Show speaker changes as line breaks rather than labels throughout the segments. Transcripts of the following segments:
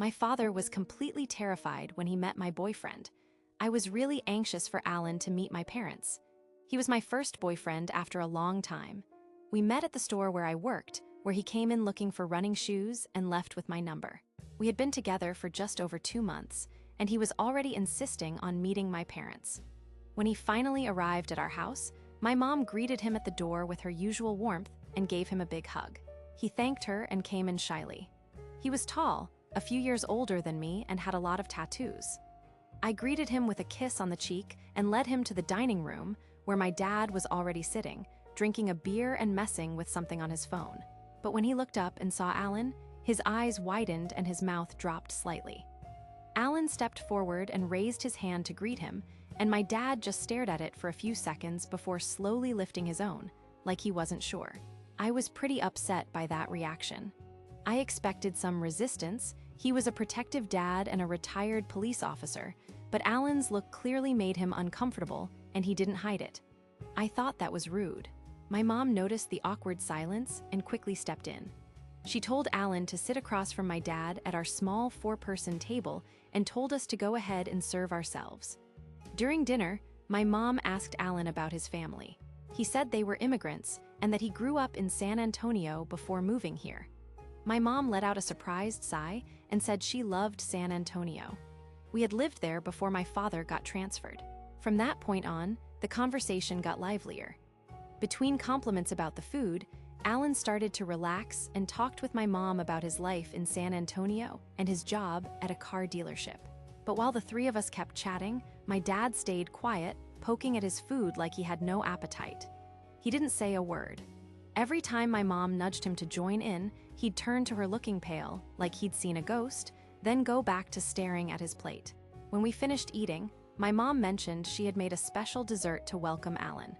My father was completely terrified when he met my boyfriend. I was really anxious for Alan to meet my parents. He was my first boyfriend after a long time. We met at the store where I worked, where he came in looking for running shoes and left with my number. We had been together for just over 2 months, and he was already insisting on meeting my parents. When he finally arrived at our house, my mom greeted him at the door with her usual warmth and gave him a big hug. He thanked her and came in shyly. He was tall, a few years older than me, and had a lot of tattoos. I greeted him with a kiss on the cheek and led him to the dining room, where my dad was already sitting, drinking a beer and messing with something on his phone. But when he looked up and saw Alan, his eyes widened and his mouth dropped slightly. Alan stepped forward and raised his hand to greet him, and my dad just stared at it for a few seconds before slowly lifting his own, like he wasn't sure. I was pretty upset by that reaction. I expected some resistance. He was a protective dad and a retired police officer, but Alan's look clearly made him uncomfortable, and he didn't hide it. I thought that was rude. My mom noticed the awkward silence and quickly stepped in. She told Alan to sit across from my dad at our small 4-person table and told us to go ahead and serve ourselves. During dinner, my mom asked Alan about his family. He said they were immigrants and that he grew up in San Antonio before moving here. My mom let out a surprised sigh and said she loved San Antonio. We had lived there before my father got transferred. From that point on, the conversation got livelier. Between compliments about the food, Alan started to relax and talked with my mom about his life in San Antonio and his job at a car dealership. But while the three of us kept chatting, my dad stayed quiet, poking at his food like he had no appetite. He didn't say a word. Every time my mom nudged him to join in, he'd turn to her looking pale, like he'd seen a ghost, then go back to staring at his plate. When we finished eating, my mom mentioned she had made a special dessert to welcome Alan.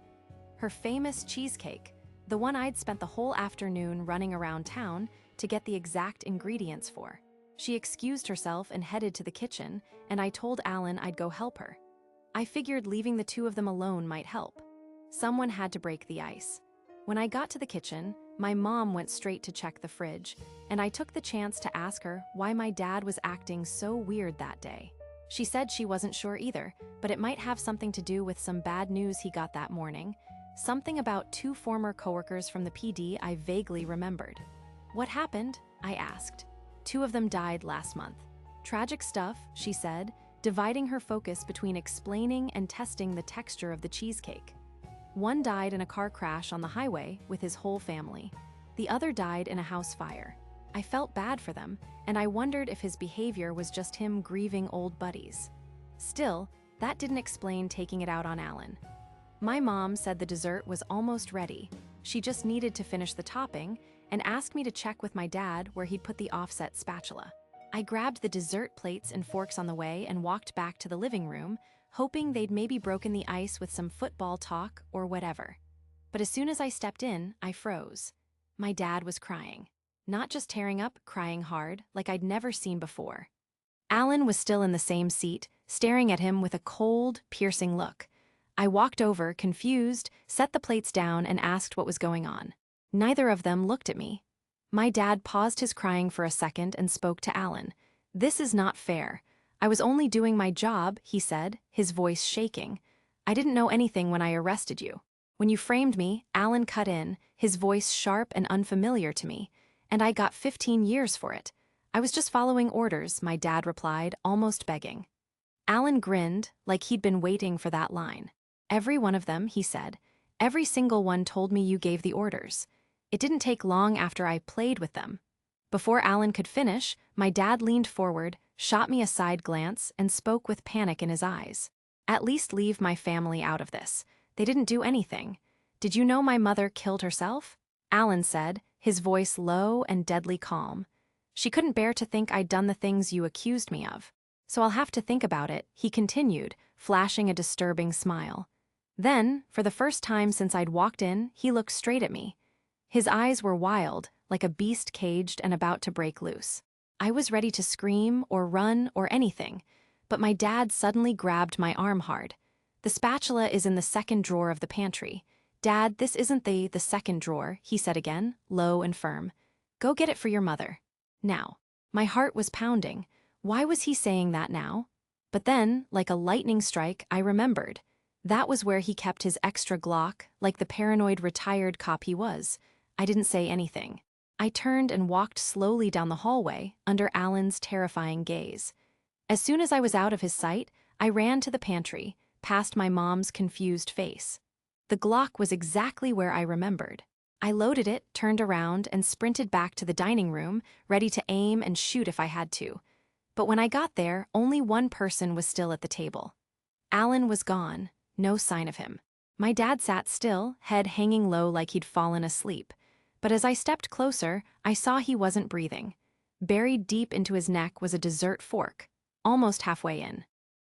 Her famous cheesecake, the one I'd spent the whole afternoon running around town to get the exact ingredients for. She excused herself and headed to the kitchen, and I told Alan I'd go help her. I figured leaving the two of them alone might help. Someone had to break the ice. When I got to the kitchen, my mom went straight to check the fridge, and I took the chance to ask her why my dad was acting so weird that day. She said she wasn't sure either, but it might have something to do with some bad news he got that morning. Something about 2 former coworkers from the PD I vaguely remembered. What happened? I asked. 2 of them died last month. Tragic stuff, she said, dividing her focus between explaining and testing the texture of the cheesecake. One died in a car crash on the highway with his whole family. The other died in a house fire. I felt bad for them, and I wondered if his behavior was just him grieving old buddies. Still, that didn't explain taking it out on Alan. My mom said the dessert was almost ready. She just needed to finish the topping and asked me to check with my dad where he'd put the offset spatula. I grabbed the dessert plates and forks on the way and walked back to the living room, hoping they'd maybe broken the ice with some football talk or whatever. But as soon as I stepped in, I froze. My dad was crying. Not just tearing up, crying hard, like I'd never seen before. Alan was still in the same seat, staring at him with a cold, piercing look. I walked over, confused, set the plates down, and asked what was going on. Neither of them looked at me. My dad paused his crying for a second and spoke to Alan. "This is not fair. I was only doing my job," he said, his voice shaking. "I didn't know anything when I arrested you. When you framed me," Alan cut in, his voice sharp and unfamiliar to me, "and I got 15 years for it. I was just following orders," my dad replied, almost begging. Alan grinned, like he'd been waiting for that line. "Every one of them," he said. "Every single one told me you gave the orders. It didn't take long after I played with them." Before Alan could finish, my dad leaned forward, shot me a side glance, and spoke with panic in his eyes. "At least leave my family out of this. They didn't do anything. Did you know my mother killed herself?" Alan said, his voice low and deadly calm. "She couldn't bear to think I'd done the things you accused me of. So I'll have to think about it," he continued, flashing a disturbing smile. Then, for the first time since I'd walked in, he looked straight at me. His eyes were wild, like a beast caged and about to break loose. I was ready to scream or run or anything, but my dad suddenly grabbed my arm hard. "The spatula is in the second drawer of the pantry. Dad, this isn't the second drawer," he said again, low and firm. "Go get it for your mother. Now." My heart was pounding. Why was he saying that now? But then, like a lightning strike, I remembered. That was where he kept his extra Glock, like the paranoid retired cop he was. I didn't say anything. I turned and walked slowly down the hallway, under Alan's terrifying gaze. As soon as I was out of his sight, I ran to the pantry, past my mom's confused face. The Glock was exactly where I remembered. I loaded it, turned around, and sprinted back to the dining room, ready to aim and shoot if I had to. But when I got there, only one person was still at the table. Alan was gone, no sign of him. My dad sat still, head hanging low like he'd fallen asleep. But as I stepped closer, I saw he wasn't breathing. Buried deep into his neck was a dessert fork, almost halfway in.